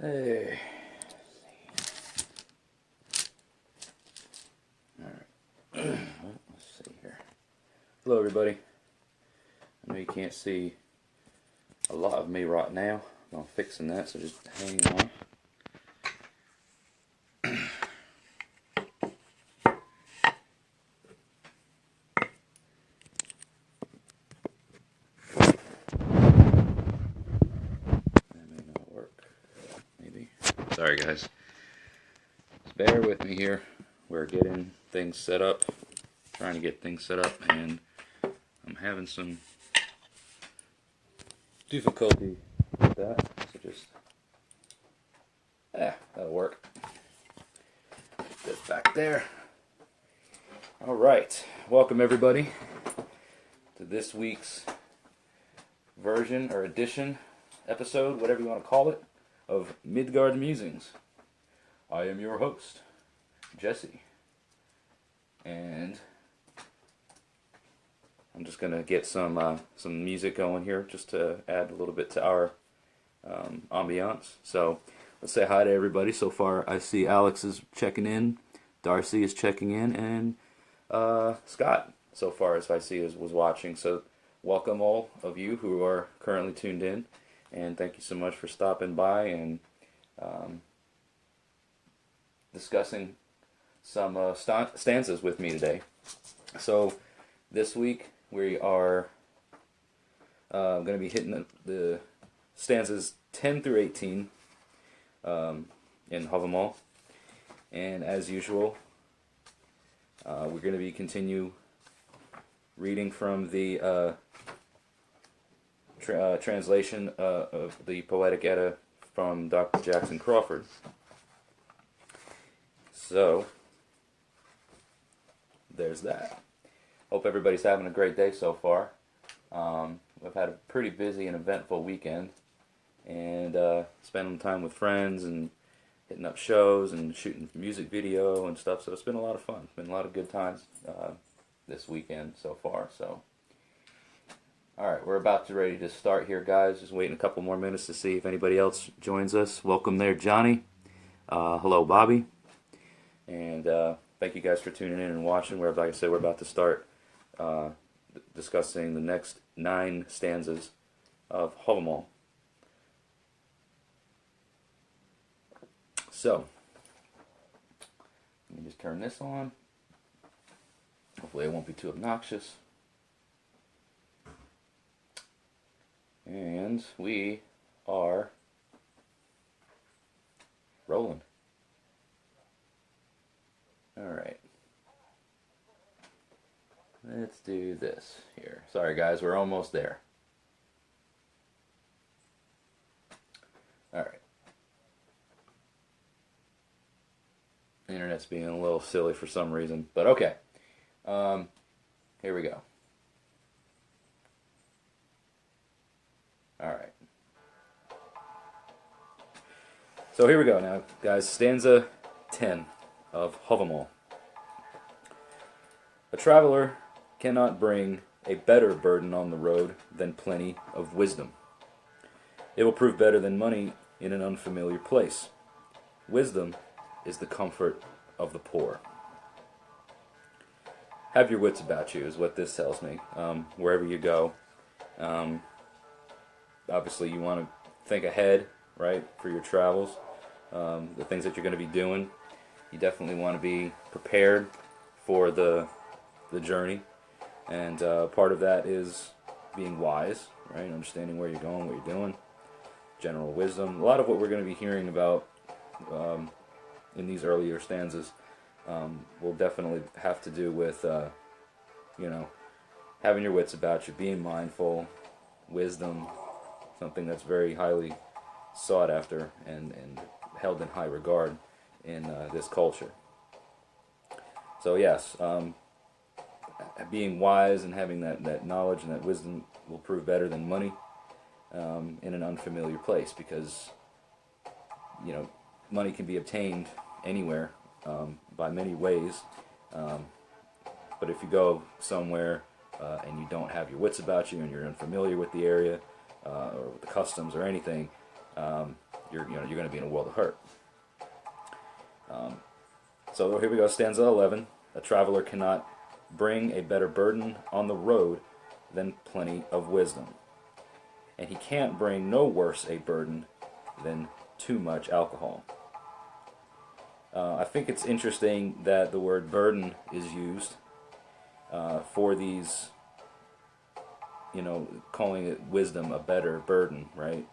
Hey. Alright. Let's see here. Hello, everybody. I know you can't see a lot of me right now. I'm fixing that, so just hang on. That may not work. Maybe. Sorry, guys. Just bear with me here. We're getting things set up. Trying to get things set up, and I'm having some difficulty with that. So just that'll work. Get back there. Alright. Welcome everybody to this week's version or edition, episode, whatever you want to call it, of Midgard Musings. I am your host, Jesse. And I'm just gonna get some music going here, just to add a little bit to our ambiance. So let's say hi to everybody. So far, I see Alex is checking in, Darcy is checking in, and Scott, so far as I see, was watching. So welcome all of you who are currently tuned in, and thank you so much for stopping by and discussing some stanzas with me today. So this week we are going to be hitting the stanzas 10 through 18 in Hávamál, and as usual we're going to be continue reading from the translation of the Poetic Edda from Dr. Jackson Crawford. So there's that. Hope everybody's having a great day so far. We've had a pretty busy and eventful weekend, and spending time with friends and hitting up shows and shooting music video and stuff. So it's been a lot of fun. It's been a lot of good times this weekend so far. So, all right, we're about to ready to start here, guys. Just waiting a couple more minutes to see if anybody else joins us. Welcome there, Johnny. Hello, Bobby. And thank you guys for tuning in and watching. Like I said, we're about to start discussing the next 9 stanzas of Hávamál. So, let me just turn this on. Hopefully it won't be too obnoxious. And we are rolling. Alright. Let's do this here. Sorry guys, we're almost there. Alright. The internet's being a little silly for some reason, but okay. Here we go. Alright. So here we go now, guys. Stanza 10 of Hávamál. A traveler cannot bring a better burden on the road than plenty of wisdom. It will prove better than money in an unfamiliar place. Wisdom is the comfort of the poor. Have your wits about you is what this tells me. Wherever you go, obviously you want to think ahead, right, for your travels, the things that you're going to be doing. You definitely want to be prepared for the journey, and part of that is being wise, right? Understanding where you're going, what you're doing, general wisdom. A lot of what we're going to be hearing about in these earlier stanzas will definitely have to do with, you know, having your wits about you, being mindful, wisdom, something that's very highly sought after and held in high regard in this culture. So yes, being wise and having that knowledge and that wisdom will prove better than money in an unfamiliar place, because, you know, money can be obtained anywhere by many ways, but if you go somewhere and you don't have your wits about you and you're unfamiliar with the area or with the customs or anything, you're going to be in a world of hurt. So here we go, stanza 11. A traveler cannot bring a better burden on the road than plenty of wisdom, and he can't bring no worse a burden than too much alcohol. I think it's interesting that the word burden is used for these, calling it wisdom a better burden, right?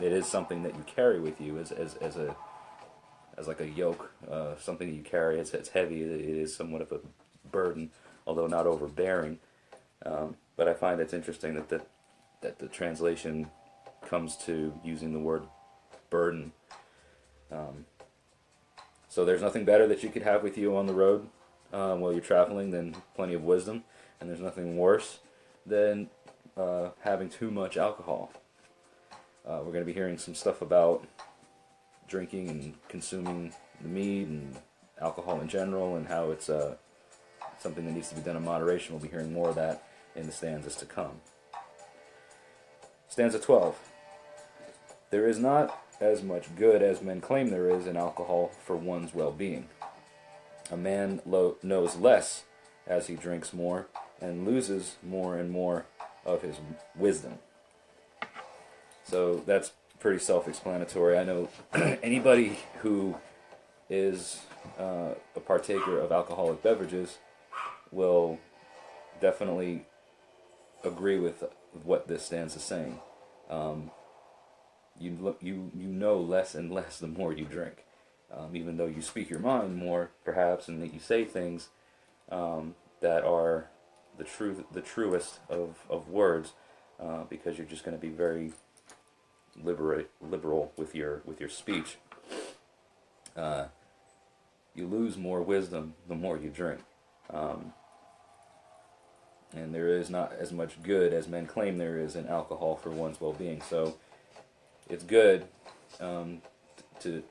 It is something that you carry with you as like a yoke, something that you carry. It's heavy. It is somewhat of a burden, although not overbearing. But I find it's interesting that the translation comes to using the word burden. So there's nothing better that you could have with you on the road while you're traveling than plenty of wisdom, and there's nothing worse than having too much alcohol. We're going to be hearing some stuff about drinking and consuming the mead and alcohol in general, and how it's something that needs to be done in moderation. We'll be hearing more of that in the stanzas to come. Stanza 12. There is not as much good as men claim there is in alcohol for one's well-being. A man knows less as he drinks more, and loses more and more of his wisdom. So that's pretty self-explanatory. I know anybody who is a partaker of alcoholic beverages will definitely agree with what this stanza is saying. You know less and less the more you drink, even though you speak your mind more, perhaps, and that you say things that are the truest of words, because you're just going to be very liberal with your speech. You lose more wisdom the more you drink. And there is not as much good as men claim there is in alcohol for one's well-being. So it's good to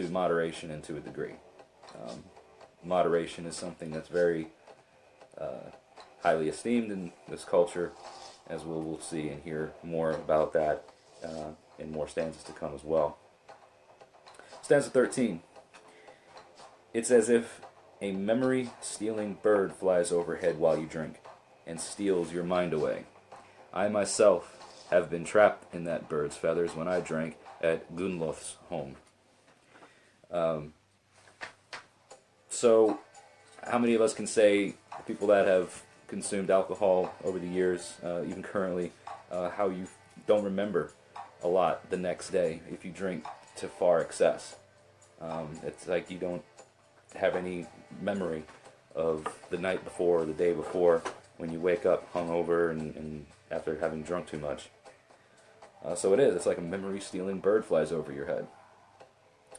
moderation and to a degree. Moderation is something that's very highly esteemed in this culture, as we'll see and hear more about that in more stanzas to come as well. Stanza 13. It's as if a memory-stealing bird flies overhead while you drink, and steals your mind away. I myself have been trapped in that bird's feathers when I drank at Gunnlöth's home. So, how many of us can say, people that have consumed alcohol over the years, even currently, how you don't remember a lot the next day if you drink to far excess? It's like you don't have any memory of the night before or the day before when you wake up hungover and after having drunk too much. So it is. It's like a memory-stealing bird flies over your head,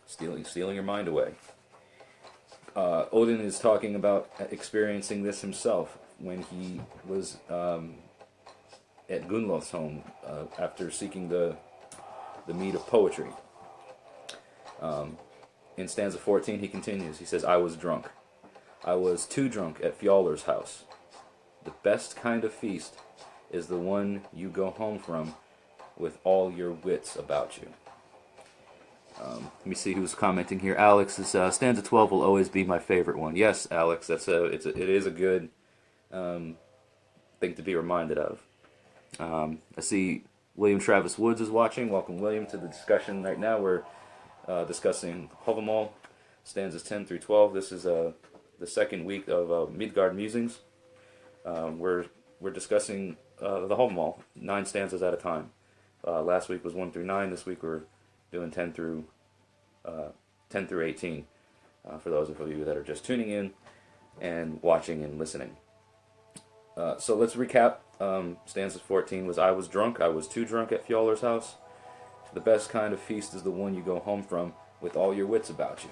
stealing your mind away. Odin is talking about experiencing this himself when he was at Gunnlöth's home after seeking the mead of poetry. In stanza 14, he continues. He says, I was drunk. I was too drunk at Fjallar's house. The best kind of feast is the one you go home from with all your wits about you. Let me see who's commenting here. Alex is stanza 12 will always be my favorite one. Yes, Alex, it is a good thing to be reminded of. I see William Travis Woods is watching. Welcome, William, to the discussion right now. We're discussing Hávamál, stanzas 10 through 12. This is the second week of Midgard Musings. We're discussing the Hávamál, 9 stanzas at a time. Last week was 1 through 9. This week we're doing 10 through 18. For those of you that are just tuning in and watching and listening. So let's recap. Stanza 14 was, I was drunk. I was too drunk at Fjallar's house. The best kind of feast is the one you go home from with all your wits about you.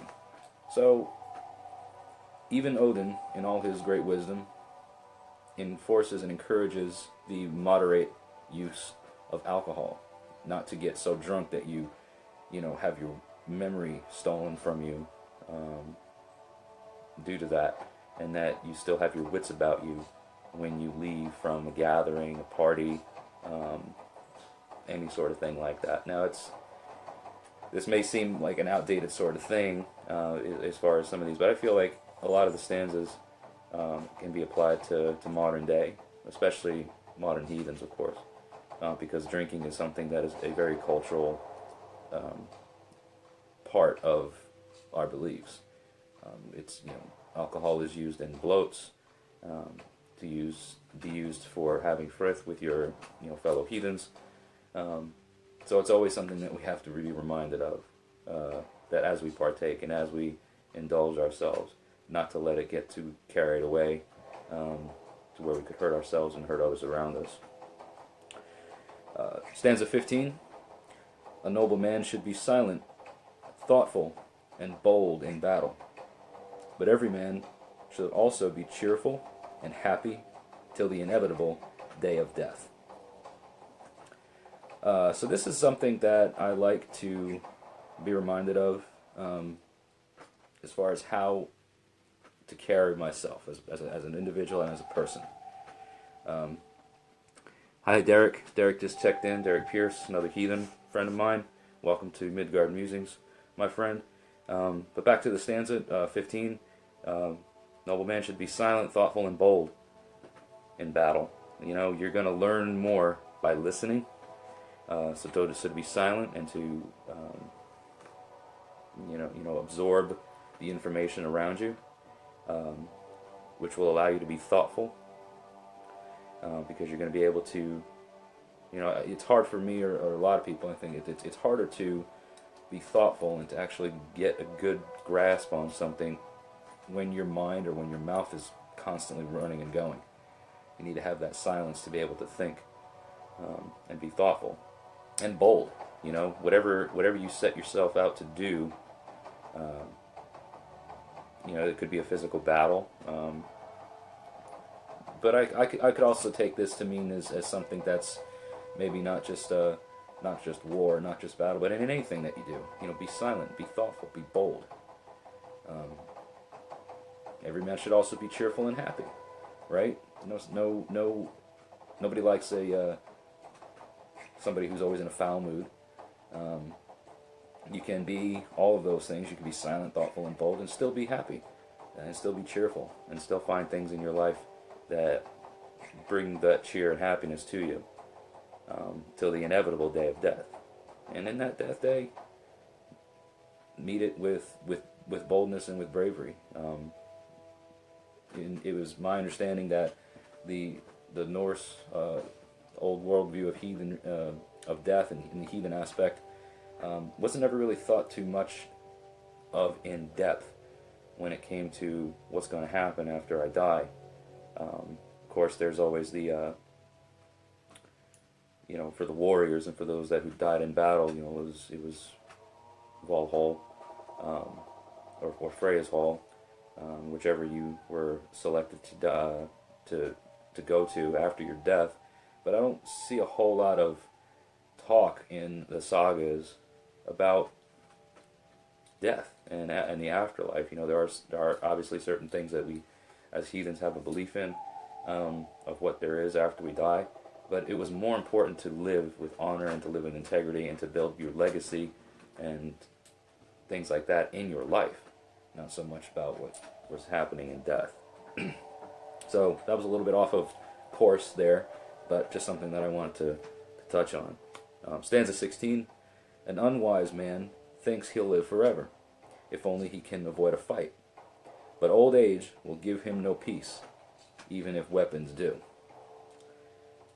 So even Odin, in all his great wisdom, enforces and encourages the moderate use of alcohol, not to get so drunk that you have your memory stolen from you due to that, and that you still have your wits about you when you leave from a gathering, a party, any sort of thing like that. Now, this may seem like an outdated sort of thing as far as some of these, but I feel like a lot of the stanzas can be applied to modern day, especially modern heathens, of course, because drinking is something that is a very cultural part of our beliefs. It's, alcohol is used in bloats, to be used for having frith with your fellow heathens. So it's always something that we have to be reminded of, that as we partake and as we indulge ourselves, not to let it get too carried away to where we could hurt ourselves and hurt others around us. Stanza 15. A noble man should be silent, thoughtful, and bold in battle. But every man should also be cheerful and happy till the inevitable day of death. So this is something that I like to be reminded of as far as how to carry myself as an individual and as a person. Hi, Derek. Derek just checked in. Derek Pierce, another heathen friend of mine. Welcome to Midgard Musings, my friend. But back to the stanza 15. Noble man should be silent, thoughtful, and bold in battle. You're going to learn more by listening. So to be silent and to absorb the information around you, which will allow you to be thoughtful, because you're going to be able to, it's hard for me or a lot of people. I think it's harder to be thoughtful and to actually get a good grasp on something when your mind or when your mouth is constantly running and going. You need to have that silence to be able to think and be thoughtful and bold. Whatever you set yourself out to do. It could be a physical battle, but I could also take this to mean as something that's maybe not just war, not just battle, but in anything that you do. Be silent, be thoughtful, be bold. Every man should also be cheerful and happy, right? Nobody likes somebody who's always in a foul mood. You can be all of those things. You can be silent, thoughtful, and bold, and still be happy, and still be cheerful, and still find things in your life that bring that cheer and happiness to you, till the inevitable day of death. And in that death day, meet it with boldness and with bravery. It was my understanding that the Norse old world view of death and the heathen aspect wasn't ever really thought too much of in depth when it came to what's going to happen after I die. Of course, there's always the for the warriors and for those who died in battle, it was Valhall, or Freya's Hall, whichever you were selected to go to after your death. But I don't see a whole lot of talk in the sagas about death and the afterlife. There are obviously certain things that we as heathens have a belief in, of what there is after we die, but it was more important to live with honor and to live with integrity and to build your legacy and things like that in your life, not so much about what was happening in death. So that was a little bit off of course there, but just something that I wanted to touch on. Stanza 16. An unwise man thinks he'll live forever, if only he can avoid a fight. But old age will give him no peace, even if weapons do.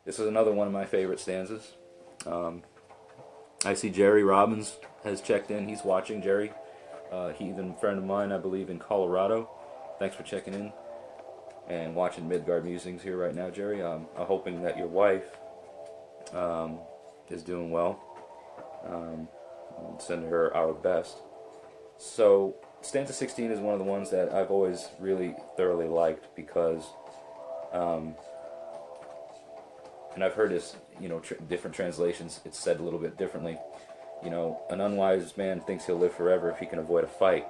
This is another one of my favorite stanzas. I see Jerry Robbins has checked in. He's watching. Jerry, heathen friend of mine, I believe, in Colorado. Thanks for checking in and watching Midgard Musings here right now, Jerry. I'm hoping that your wife is doing well. Send her our best. So stanza 16 is one of the ones that I've always really thoroughly liked because, and I've heard this, different translations, it's said a little bit differently. An unwise man thinks he'll live forever if he can avoid a fight.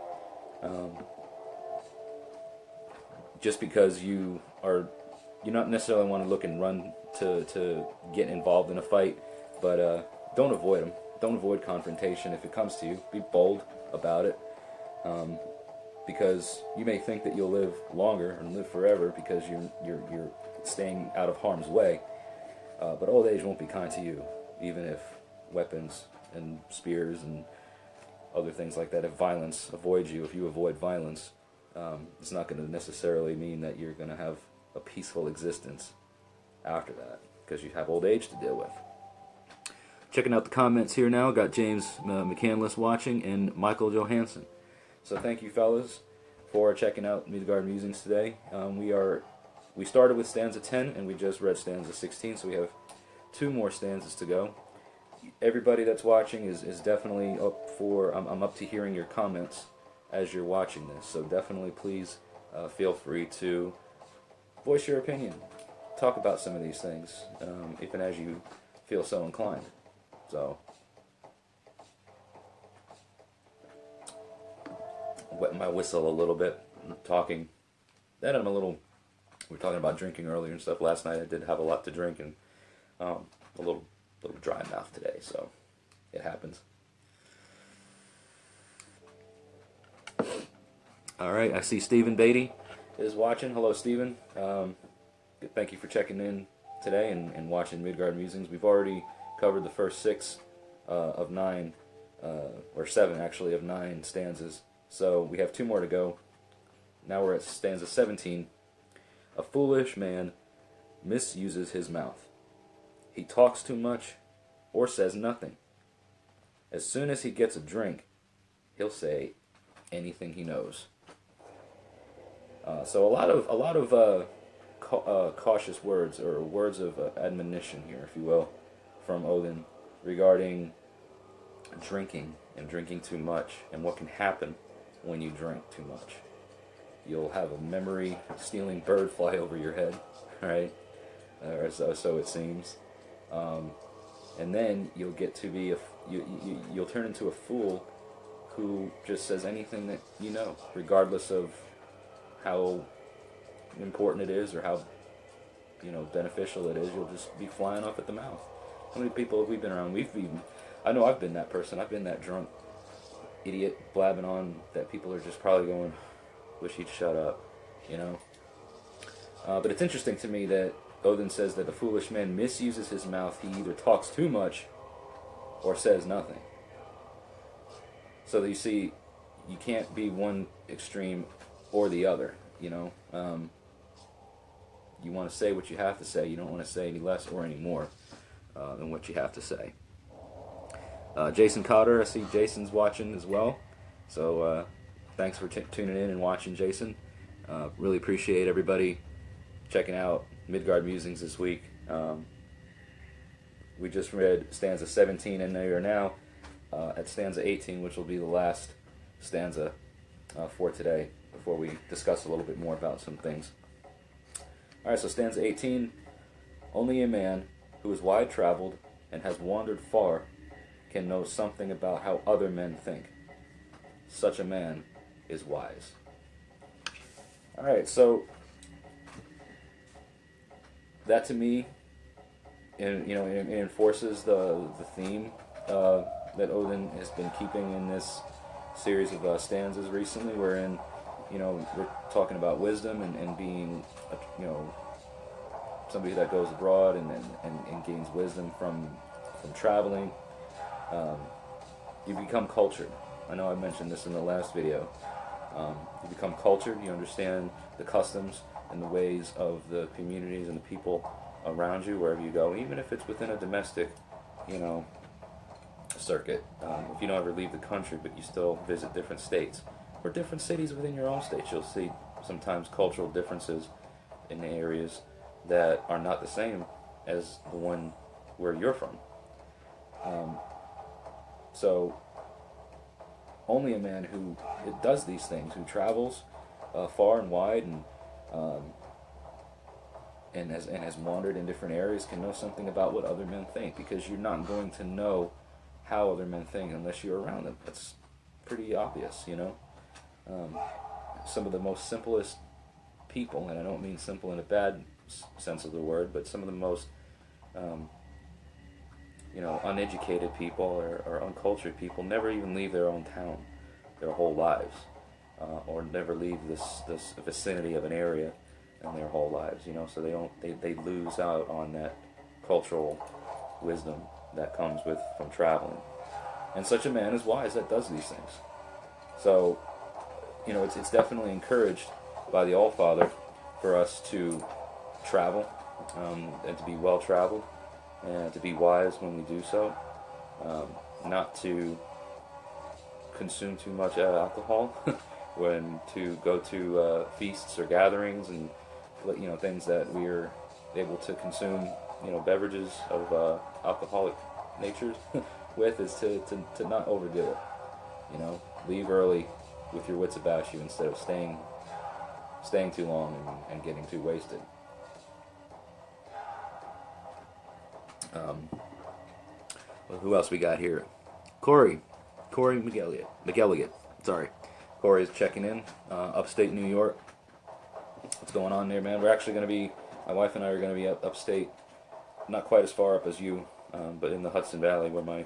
Just because you not necessarily want to look and run to get involved in a fight, but don't avoid them. don't avoid confrontation if it comes to you. Be bold about it, because you may think that you'll live longer and live forever because you're staying out of harm's way. But old age won't be kind to you, even if weapons and spears and other things like that, if violence avoids you, if you avoid violence, it's not going to necessarily mean that you're going to have a peaceful existence after that, because you have old age to deal with. Checking out the comments here now, got James McCandless watching and Michael Johansson. So thank you, fellas, for checking out Midgard Musings today. We started with stanza 10 and we just read stanza 16, so we have 2 more stanzas to go. Everybody that's watching is definitely up for, I'm up to hearing your comments as you're watching this, so definitely please feel free to voice your opinion. Talk about some of these things, even as you feel so inclined. So, wet my whistle a little bit, talking. Then we were talking about drinking earlier and stuff. Last night I did have a lot to drink and a little dry mouth today, so it happens. Alright, I see Stephen Beatty is watching. Hello, Stephen. Thank you for checking in today and watching Midgard Musings. We've already covered the first 6 of 9, or 7 actually, of 9 stanzas. So we have 2 more to go. Now we're at stanza 17. A foolish man misuses his mouth. He talks too much or says nothing. As soon as he gets a drink, he'll say anything he knows. So a lot of cautious words, or words of admonition here, if you will, from Odin regarding drinking and drinking too much and what can happen when you drink too much. You'll have a memory-stealing bird fly over your head, right? Or so it seems. And then you'll get to be you'll turn into a fool who just says anything that you know, regardless of how important it is or how beneficial it is. You'll just be flying off at the mouth. How many people have we been around? I know I've been that person. I've been that drunk idiot blabbing on that people are just probably going, wish he'd shut up, But it's interesting to me that Odin says that the foolish man misuses his mouth. He either talks too much or says nothing. So that you see, you can't be one extreme or the other, You want to say what you have to say. You don't want to say any less or any more than what you have to say. Jason Cotter, I see Jason's watching as well. So thanks for tuning in and watching, Jason. Really appreciate everybody checking out Midgard Musings this week. We just read stanza 17, and we are now at stanza 18, which will be the last stanza for today, before we discuss a little bit more about some things. Alright, so stanza 18. Only a man who is wide-traveled and has wandered far can know something about how other men think. Such a man is wise. Alright, so that to me, it enforces the theme that Odin has been keeping in this series of stanzas recently, wherein we're talking about wisdom and being somebody that goes abroad and gains wisdom from traveling. You become cultured. I know I mentioned this in the last video. You become cultured. You understand the customs and the ways of the communities and the people around you wherever you go, even if it's within a domestic circuit. If you don't ever leave the country, but you still visit different states or different cities within your own states, you'll see sometimes cultural differences in the areas that are not the same as the one where you're from. So only a man who does these things, who travels far and wide and has wandered in different areas, can know something about what other men think, because you're not going to know how other men think unless you're around them. That's pretty obvious, Some of the most simplest people, and I don't mean simple in a bad sense of the word, but some of the most uneducated people or uncultured people never even leave their own town their whole lives, or never leave this vicinity of an area in their whole lives. So they lose out on that cultural wisdom that comes from traveling. And such a man is wise that does these things. So, it's definitely encouraged by the All-Father for us to travel, and to be well-traveled, and to be wise when we do so, not to consume too much alcohol, when to go to feasts or gatherings and things that we are able to consume, beverages of alcoholic natures with, is to not overdo it. Leave early with your wits about you instead of staying too long and getting too wasted. Well, who else we got here? Corey McElligott. Sorry. Corey's checking in, upstate New York. What's going on there, man? We're actually going to be, my wife and I are going to be upstate, not quite as far up as you, but in the Hudson Valley where my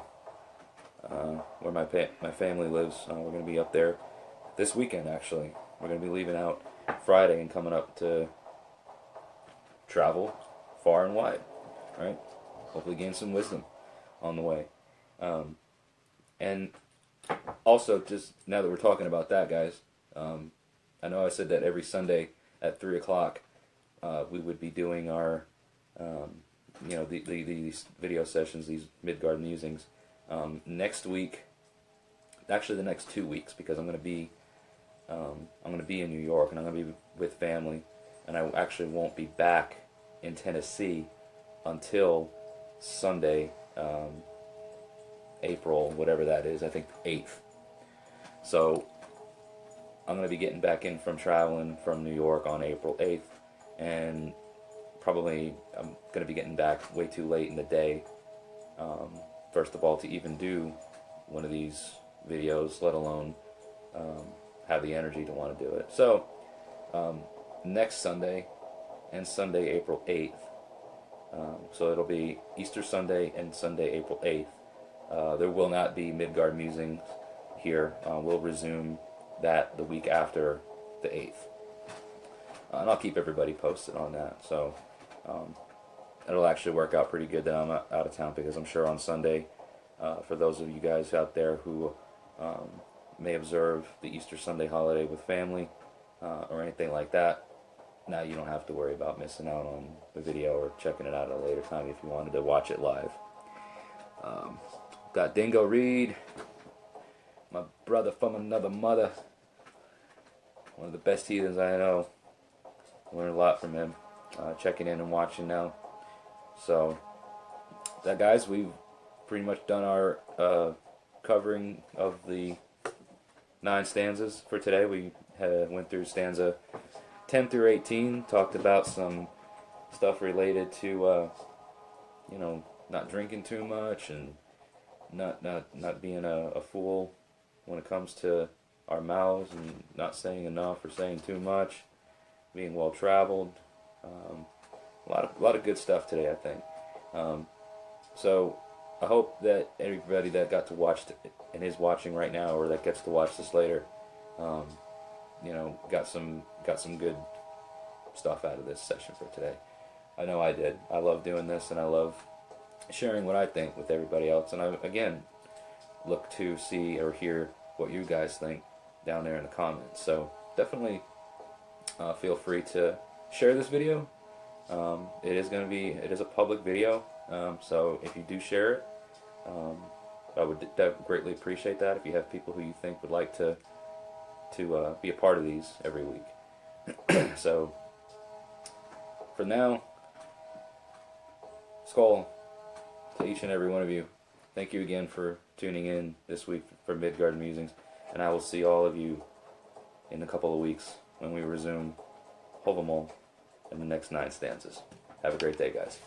family lives. We're going to be up there this weekend, actually. We're going to be leaving out Friday and coming up to travel far and wide, right? Hopefully gain some wisdom on the way. And also, just now that we're talking about that, guys, I know I said that every Sunday at 3 o'clock we would be doing our, these video sessions, these Midgard Musings. Next week, actually the next 2 weeks, because I'm going to be in New York, and I'm going to be with family, and I actually won't be back in Tennessee until Sunday, April, whatever that is, I think 8th. So I'm going to be getting back in from traveling from New York on April 8th, and probably I'm going to be getting back way too late in the day, first of all, to even do one of these videos, let alone have the energy to want to do it. So next Sunday and Sunday, April 8th, so it'll be Easter Sunday and Sunday, April 8th. There will not be Midgard Musings here. We'll resume that the week after the 8th. And I'll keep everybody posted on that. So it'll actually work out pretty good that I'm out of town, because I'm sure on Sunday, for those of you guys out there who may observe the Easter Sunday holiday with family or anything like that, now you don't have to worry about missing out on the video or checking it out at a later time if you wanted to watch it live. Got Dingo Reed, my brother from another mother, one of the best heathens I know. Learned a lot from him, checking in and watching now. So that, guys, we've pretty much done our covering of the 9 stanzas for today. We went through stanza 10 through 18, talked about some stuff related to not drinking too much, and not being a fool when it comes to our mouths, and not saying enough or saying too much, being well traveled. A lot of good stuff today, I think. So I hope that everybody that got to watch and is watching right now, or that gets to watch this later, got some good stuff out of this session for today. I know I did. I love doing this, and I love sharing what I think with everybody else. And I, again, look to see or hear what you guys think down there in the comments. So definitely feel free to share this video. It is a public video, so if you do share it, I would greatly appreciate that. If you have people who you think would like to be a part of these every week. So for now, Skull to each and every one of you. Thank you again for tuning in this week for Midgard Musings, and I will see all of you in a couple of weeks when we resume Hávamál in the next 9 stanzas. Have a great day, guys.